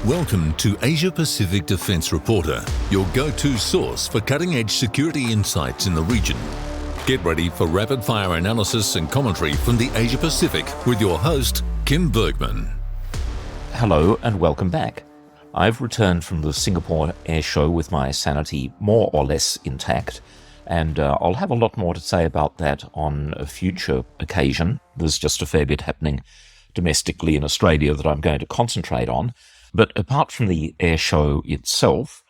Welcome to Asia Pacific Defence Reporter, your go-to source for cutting-edge security insights in the region. Get ready for rapid-fire analysis and commentary from the Asia Pacific with your host, Kim Bergman. Hello and welcome back. I've returned from the Singapore Air Show with my sanity more or less intact, and I'll have a lot more to say about that on a future occasion. There's just a fair bit happening domestically in Australia that I'm going to concentrate on. But apart from the air show itself,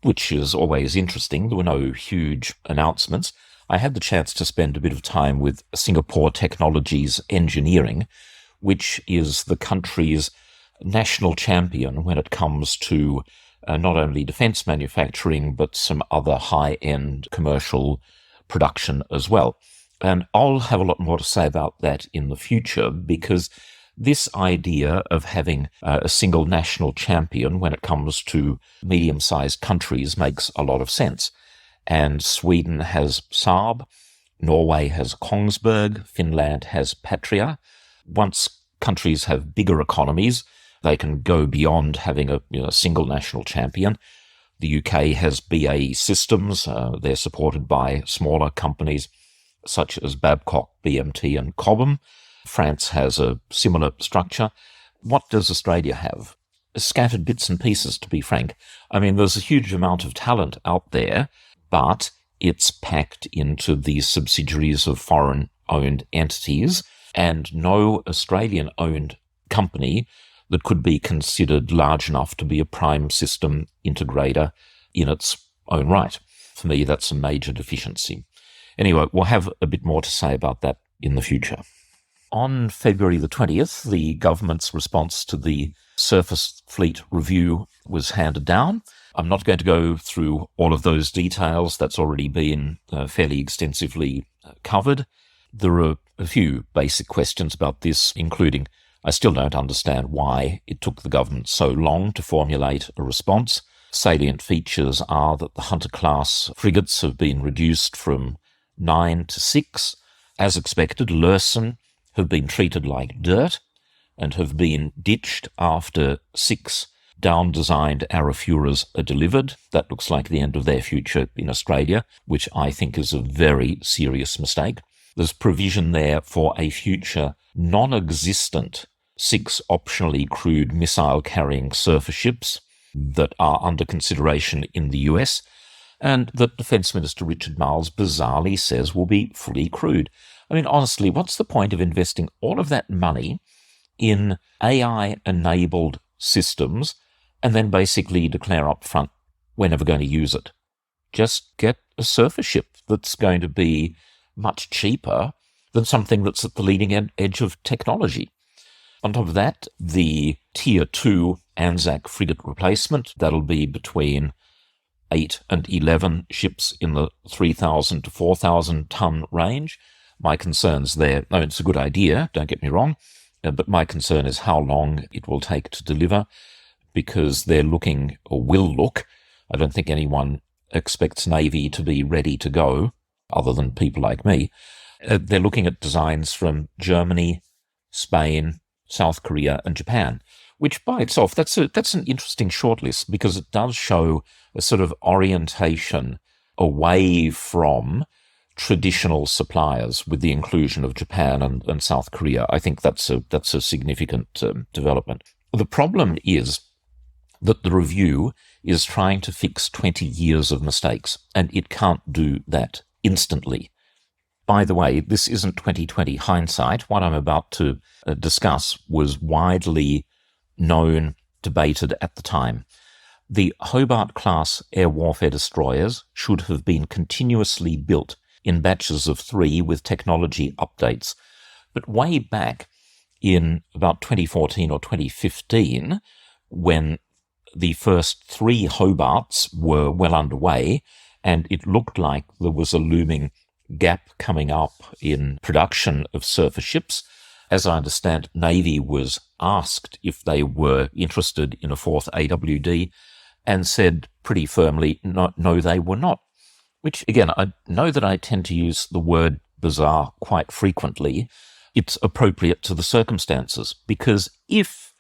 which is always interesting, there were no huge announcements. I had the chance to spend a bit of time with Singapore Technologies Engineering, which is the country's national champion when it comes to not only defence manufacturing, but some other high-end commercial production as well. And I'll have a lot more to say about that in the future, because this idea of having a single national champion when it comes to medium-sized countries makes a lot of sense. And Sweden has Saab, Norway has Kongsberg, Finland has Patria. Once countries have bigger economies, they can go beyond having a single national champion. The UK has BAE Systems. They're supported by smaller companies such as Babcock, BMT and Cobham. France has a similar structure. What does Australia have? Scattered bits and pieces, to be frank. I mean, there's a huge amount of talent out there, but it's packed into these subsidiaries of foreign-owned entities, and no Australian-owned company that could be considered large enough to be a prime system integrator in its own right. For me, that's a major deficiency. Anyway, we'll have a bit more to say about that in the future. On February the 20th, the government's response to the Surface Fleet Review was handed down. I'm not going to go through all of those details. That's already been fairly extensively covered. There are a few basic questions about this, including I still don't understand why it took the government so long to formulate a response. Salient features are that the Hunter-class frigates have been reduced from 9 to 6. As expected, Luerssen have been treated like dirt and have been ditched after 6 down-designed Arafuras are delivered. That looks like the end of their future in Australia, which I think is a very serious mistake. There's provision there for a future non-existent 6 optionally crewed missile-carrying surface ships that are under consideration in the US, and that Defence Minister Richard Marles bizarrely says will be fully crewed. I mean, honestly, what's the point of investing all of that money in AI-enabled systems and then basically declare up front we're never going to use it? Just get a surface ship that's going to be much cheaper than something that's at the leading edge of technology. On top of that, the Tier 2 Anzac frigate replacement, that'll be between 8 and 11 ships in the 3,000 to 4,000 ton range. My concerns there, it's a good idea, don't get me wrong, but my concern is how long it will take to deliver, because they're looking, or will look, I don't think anyone expects Navy to be ready to go, other than people like me. They're looking at designs from Germany, Spain, South Korea and Japan, which by itself, that's an interesting shortlist, because it does show a sort of orientation away from traditional suppliers with the inclusion of Japan and South Korea. I think that's a significant development. The problem is that the review is trying to fix 20 years of mistakes, and it can't do that instantly. By the way, this isn't 2020 hindsight. What I'm about to discuss was widely known, debated at the time. The Hobart-class air warfare destroyers should have been continuously built in batches of 3 with technology updates. But way back in about 2014 or 2015, when the first 3 Hobarts were well underway, and it looked like there was a looming gap coming up in production of surface ships. As I understand, Navy was asked if they were interested in a 4th AWD and said pretty firmly, no, they were not. Which, again, I know that I tend to use the word bizarre quite frequently. It's appropriate to the circumstances, because if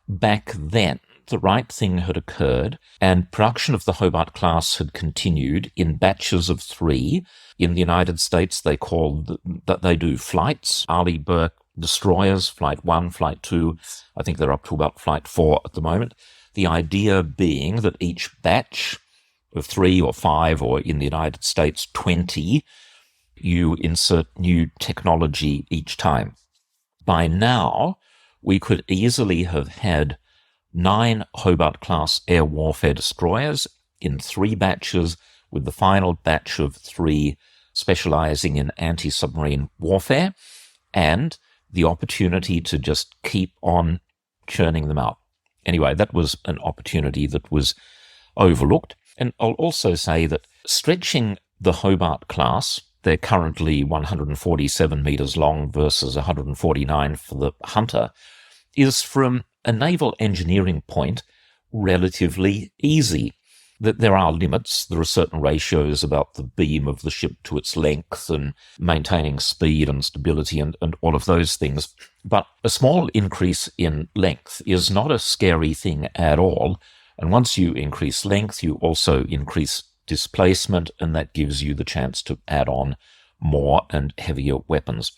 back then the right thing had occurred, and production of the Hobart class had continued in batches of 3. In the United States, they do flights, Arleigh Burke destroyers, Flight 1, Flight 2. I think they're up to about Flight 4 at the moment. The idea being that each batch of 3 or 5, or in the United States, 20, you insert new technology each time. By now, we could easily have had 9 Hobart-class air warfare destroyers in 3 batches, with the final batch of 3 specializing in anti-submarine warfare, and the opportunity to just keep on churning them out. Anyway, that was an opportunity that was overlooked. And I'll also say that stretching the Hobart class, they're currently 147 meters long versus 149 for the Hunter, is from a naval engineering point relatively easy. That there are limits. There are certain ratios about the beam of the ship to its length and maintaining speed and stability and all of those things. But a small increase in length is not a scary thing at all. And once you increase length, you also increase displacement, and that gives you the chance to add on more and heavier weapons.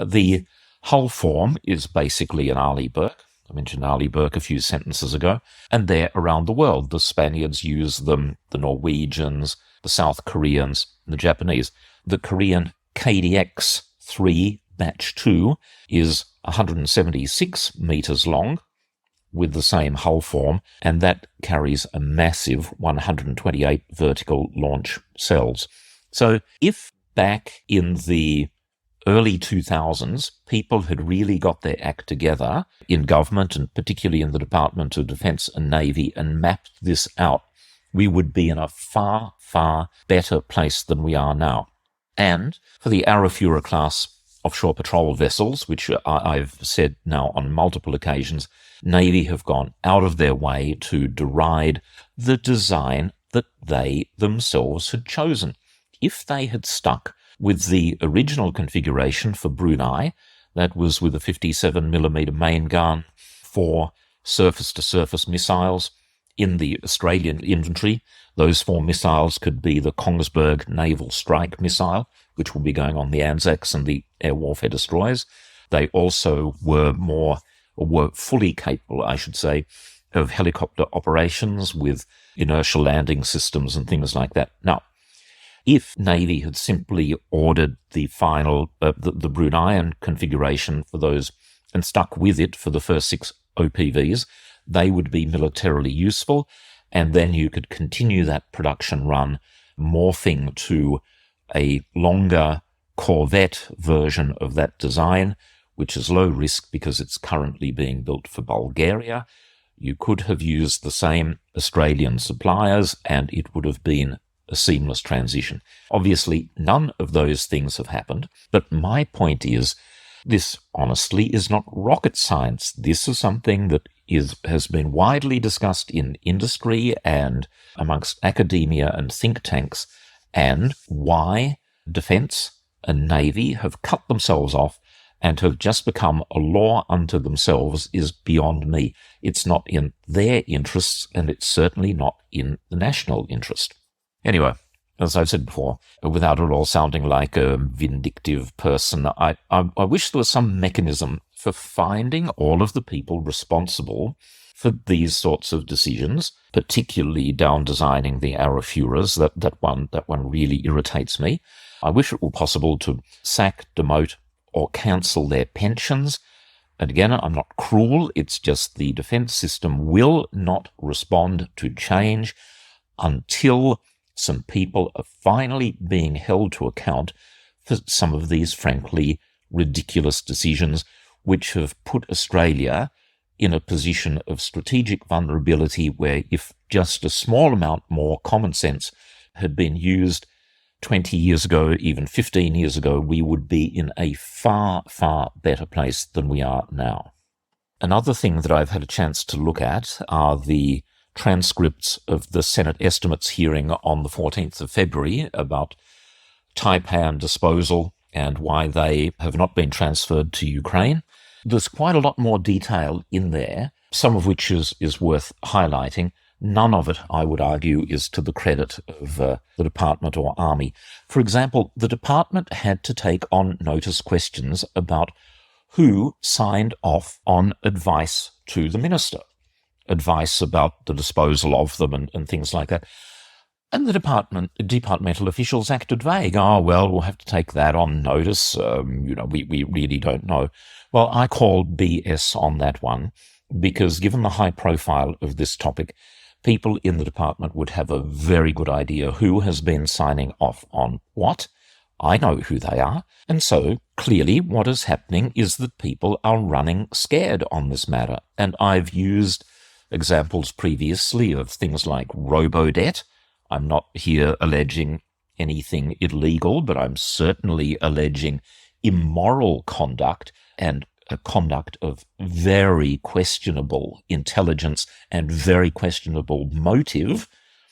The hull form is basically an Arleigh Burke. I mentioned Arleigh Burke a few sentences ago, and they're around the world. The Spaniards use them, the Norwegians, the South Koreans, the Japanese. The Korean KDX-3 Batch 2 is 176 meters long with the same hull form, and that carries a massive 128 vertical launch cells. So if back in the early 2000s, people had really got their act together in government, and particularly in the Department of Defense and Navy, and mapped this out, we would be in a far, far better place than we are now. And for the Arafura class offshore patrol vessels, which I've said now on multiple occasions, Navy have gone out of their way to deride the design that they themselves had chosen. If they had stuck with the original configuration for Brunei, that was with a 57mm main gun, 4 surface-to-surface missiles in the Australian inventory. Those 4 missiles could be the Kongsberg Naval Strike Missile, which will be going on the Anzacs and the air warfare destroyers. They also were fully capable, I should say, of helicopter operations with inertial landing systems and things like that. Now, if Navy had simply ordered the final, the Bruneian configuration for those and stuck with it for the first 6 OPVs, they would be militarily useful, and then you could continue that production run, morphing to a longer corvette version of that design, which is low risk because it's currently being built for Bulgaria. You could have used the same Australian suppliers, and it would have been a seamless transition. Obviously, none of those things have happened, but my point is, this honestly is not rocket science. This is something that has been widely discussed in industry and amongst academia and think tanks, and why Defence and Navy have cut themselves off and have just become a law unto themselves is beyond me. It's not in their interests, and it's certainly not in the national interest. Anyway, as I've said before, without at all sounding like a vindictive person, I wish there was some mechanism for finding all of the people responsible for these sorts of decisions, particularly down designing the Arafuras. That one really irritates me. I wish it were possible to sack, demote, or cancel their pensions. And again, I'm not cruel. It's just the defence system will not respond to change until some people are finally being held to account for some of these frankly ridiculous decisions which have put Australia in a position of strategic vulnerability where if just a small amount more common sense had been used 20 years ago, even 15 years ago, we would be in a far, far better place than we are now. Another thing that I've had a chance to look at are the transcripts of the Senate estimates hearing on the 14th of February about Taipan disposal and why they have not been transferred to Ukraine. There's quite a lot more detail in there some of which is worth highlighting. None of it, I would argue, is to the credit of the department or army. For example, the department had to take on notice questions about who signed off on advice to the minister, advice about the disposal of them and things like that. And the departmental officials acted vague. Oh, well, we'll have to take that on notice. We really don't know. Well, I call BS on that one, because given the high profile of this topic, people in the department would have a very good idea who has been signing off on what. I know who they are. And so, clearly, what is happening is that people are running scared on this matter. And I've used examples previously of things like robo-debt. I'm not here alleging anything illegal, but I'm certainly alleging immoral conduct and a conduct of very questionable intelligence and very questionable motive,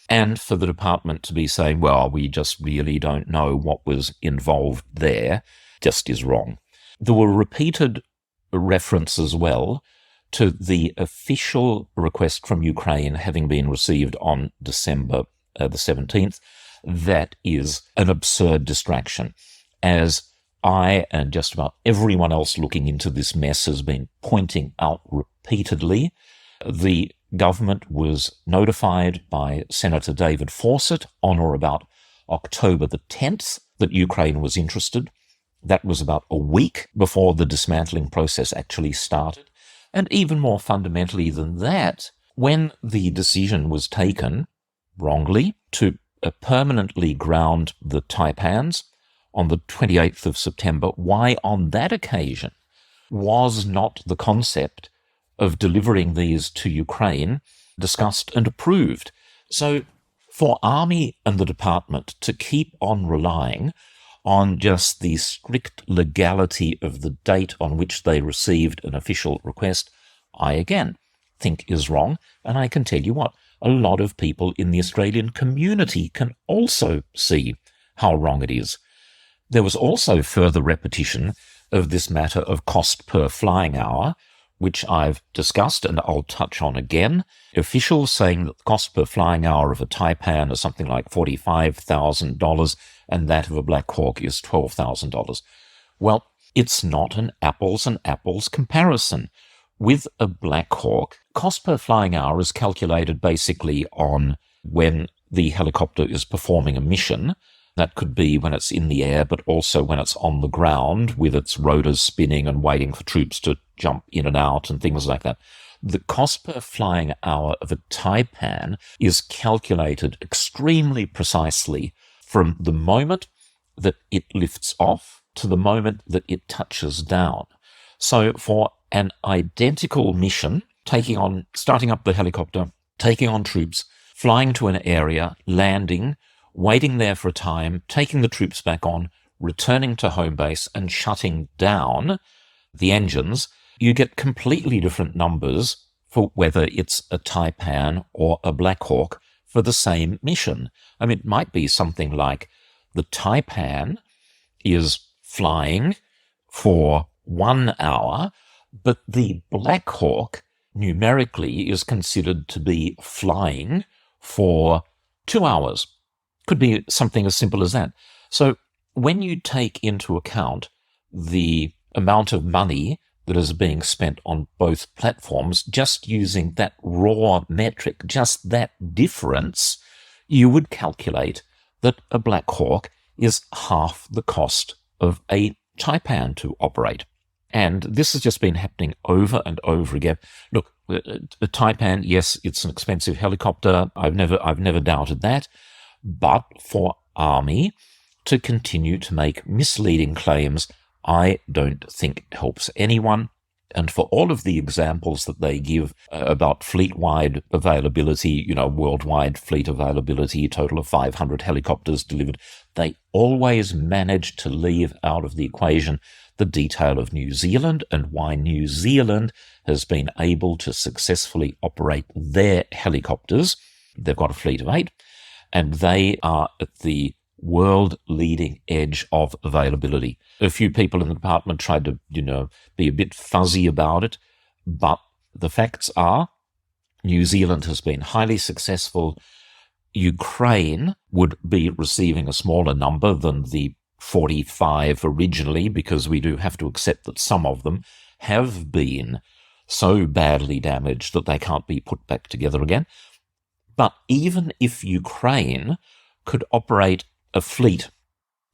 and for the department to be saying, well, we just really don't know what was involved there, just is wrong. There were repeated reference as well to the official request from Ukraine having been received on December the 17th. That is an absurd distraction, as I and just about everyone else looking into this mess has been pointing out repeatedly. The government was notified by Senator David Fawcett on or about October the 10th that Ukraine was interested. That was about a week before the dismantling process actually started. And even more fundamentally than that, when the decision was taken, wrongly, to permanently ground the Taipans on the 28th of September, why on that occasion was not the concept of delivering these to Ukraine discussed and approved? So for Army and the department to keep on relying on just the strict legality of the date on which they received an official request, I again think is wrong. And I can tell you what, a lot of people in the Australian community can also see how wrong it is. There was also further repetition of this matter of cost per flying hour, which I've discussed and I'll touch on again. Officials saying that the cost per flying hour of a Taipan is something like $45,000 and that of a Black Hawk is $12,000. Well, it's not an apples and apples comparison. With a Black Hawk, cost per flying hour is calculated basically on when the helicopter is performing a mission. That could be when it's in the air, but also when it's on the ground with its rotors spinning and waiting for troops to jump in and out and things like that. The cost per flying hour of a Taipan is calculated extremely precisely from the moment that it lifts off to the moment that it touches down. So for an identical mission, starting up the helicopter, taking on troops, flying to an area, landing, waiting there for a time, taking the troops back on, returning to home base and shutting down the engines, you get completely different numbers for whether it's a Taipan or a Black Hawk for the same mission. I mean, it might be something like the Taipan is flying for 1 hour, but the Black Hawk numerically is considered to be flying for 2 hours. Could be something as simple as that. So when you take into account the amount of money that is being spent on both platforms, just using that raw metric, just that difference, you would calculate that a Black Hawk is half the cost of a Taipan to operate. And this has just been happening over and over again. Look, a Taipan, yes, it's an expensive helicopter. I've never doubted that. But for Army to continue to make misleading claims, I don't think helps anyone. And for all of the examples that they give about fleet-wide availability, worldwide fleet availability, a total of 500 helicopters delivered, they always manage to leave out of the equation the detail of New Zealand and why New Zealand has been able to successfully operate their helicopters. They've got a fleet of 8, and they are at the world-leading edge of availability. A few people in the department tried to, be a bit fuzzy about it, but The facts are New Zealand has been highly successful. Ukraine would be receiving a smaller number than the 45 originally, because we do have to accept that some of them have been so badly damaged that they can't be put back together again. But even if Ukraine could operate a fleet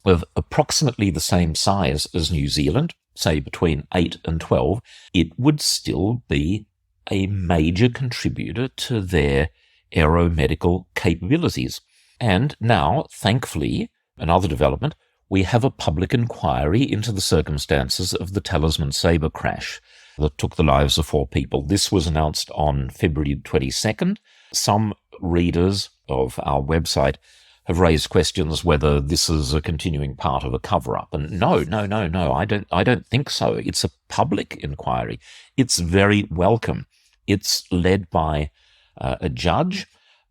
of approximately the same size as New Zealand, say between 8 and 12, it would still be a major contributor to their aeromedical capabilities. And now, thankfully, another development, we have a public inquiry into the circumstances of the Talisman Sabre crash that took the lives of 4 people. This was announced on February 22nd. Some readers of our website have raised questions whether this is a continuing part of a cover-up. And no, I don't think so. It's a public inquiry. It's very welcome. It's led by a judge,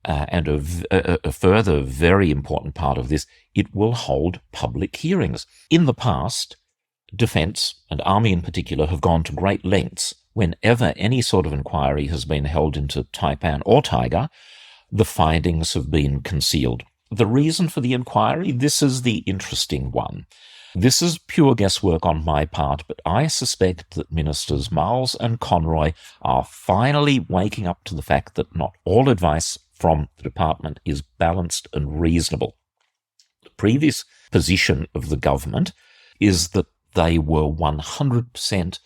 and a further very important part of this, it will hold public hearings. In the past, Defence, and Army in particular, have gone to great lengths whenever any sort of inquiry has been held into Taipan or Tiger. The findings have been concealed. The reason for the inquiry, this is the interesting one. This is pure guesswork on my part, but I suspect that Ministers Miles and Conroy are finally waking up to the fact that not all advice from the department is balanced and reasonable. The previous position of the government is that they were 100%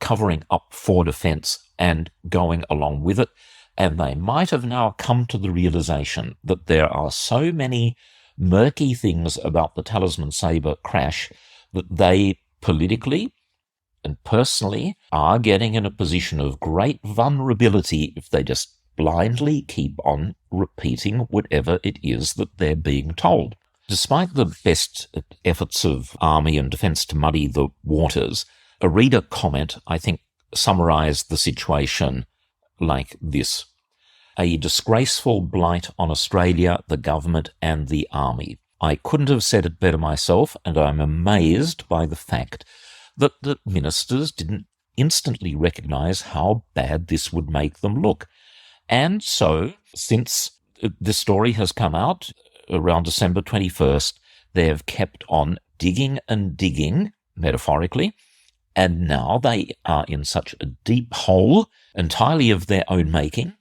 covering up for defence and going along with it, and they might have now come to the realisation that there are so many murky things about the Talisman Sabre crash that they politically and personally are getting in a position of great vulnerability if they just blindly keep on repeating whatever it is that they're being told. Despite the best efforts of Army and Defence to muddy the waters, a reader comment, I think, summarised the situation like this: a disgraceful blight on Australia, the government and the Army. I couldn't have said it better myself, and I'm amazed by the fact that the ministers didn't instantly recognise how bad this would make them look. And so, since this story has come out around December 21st, they have kept on digging and digging, metaphorically, and now they are in such a deep hole, entirely of their own making,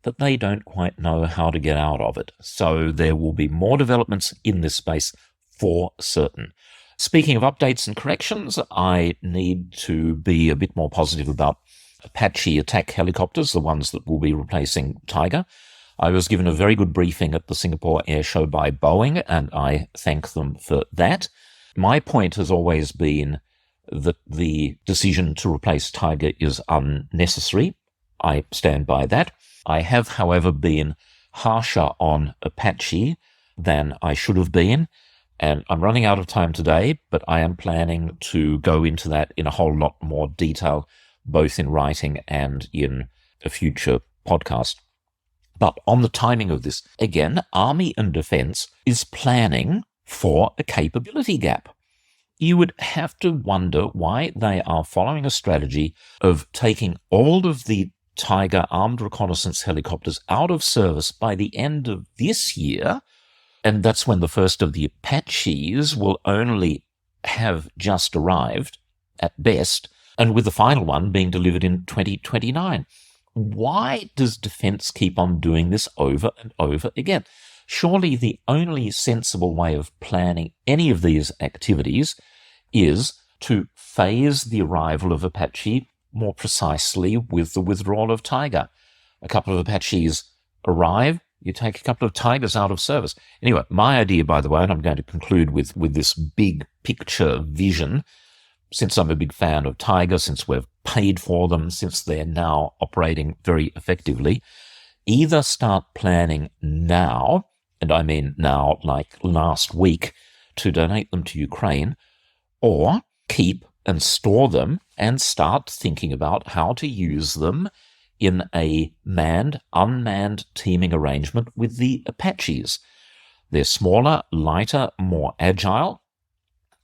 that they don't quite know how to get out of it. So there will be more developments in this space for certain. Speaking of updates and corrections, I need to be a bit more positive about Apache attack helicopters, the ones that will be replacing Tiger. I was given a very good briefing at the Singapore Air Show by Boeing, and I thank them for that. My point has always been that the decision to replace Tiger is unnecessary. I stand by that. I have, however, been harsher on Apache than I should have been, and I'm running out of time today, but I am planning to go into that in a whole lot more detail, both in writing and in a future podcast. But on the timing of this, again, Army and Defence is planning for a capability gap. You would have to wonder why they are following a strategy of taking all of the Tiger armed reconnaissance helicopters out of service by the end of this year, and that's when the first of the Apaches will only have just arrived, at best, and with the final one being delivered in 2029. Why does Defence keep on doing this over and over again? Surely the only sensible way of planning any of these activities is to phase the arrival of Apache more precisely with the withdrawal of Tiger. A couple of Apaches arrive, you take a couple of Tigers out of service. Anyway, my idea, by the way, and I'm going to conclude with this big picture vision, since I'm a big fan of Tiger, since we've paid for them, since they're now operating very effectively, either start planning now, and I mean now like last week, to donate them to Ukraine, or keep and store them and start thinking about how to use them in a manned-unmanned teaming arrangement with the Apaches. They're smaller, lighter, more agile.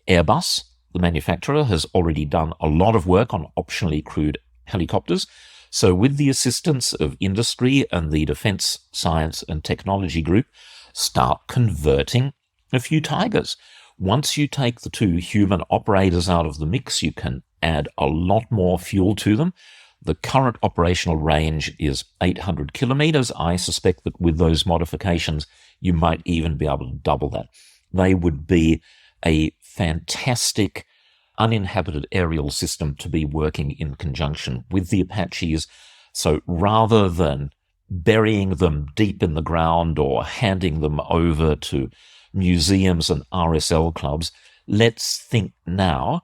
Airbus, the manufacturer, has already done a lot of work on optionally crewed helicopters, So with the assistance of industry and the Defence Science and Technology Group, start converting a few Tigers. Once you take the 2 human operators out of the mix, you can add a lot more fuel to them. The current operational range is 800 kilometers. I suspect that with those modifications, you might even be able to double that. They would be a fantastic uninhabited aerial system to be working in conjunction with the Apaches. So rather than burying them deep in the ground or handing them over to museums and RSL clubs, let's think now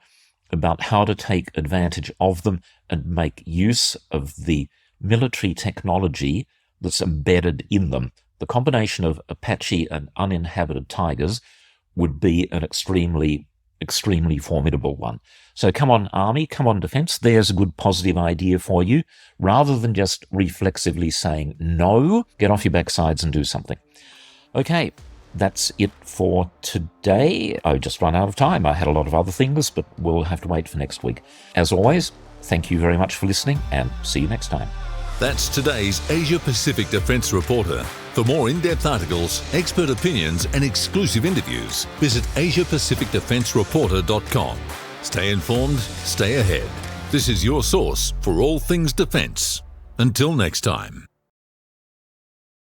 about how to take advantage of them and make use of the military technology that's embedded in them. The combination of Apache and uninhabited Tigers would be an extremely formidable one. So come on, Army, come on, Defence. There's a good positive idea for you. Rather than just reflexively saying no, get off your backsides and do something. Okay, that's it for today. I just run out of time. I had a lot of other things, but we'll have to wait for next week. As always, thank you very much for listening, and see you next time. That's today's Asia-Pacific Defence Reporter. For more in-depth articles, expert opinions and exclusive interviews, visit AsiaPacificDefenceReporter.com. Stay informed, stay ahead. This is your source for all things defence. Until next time.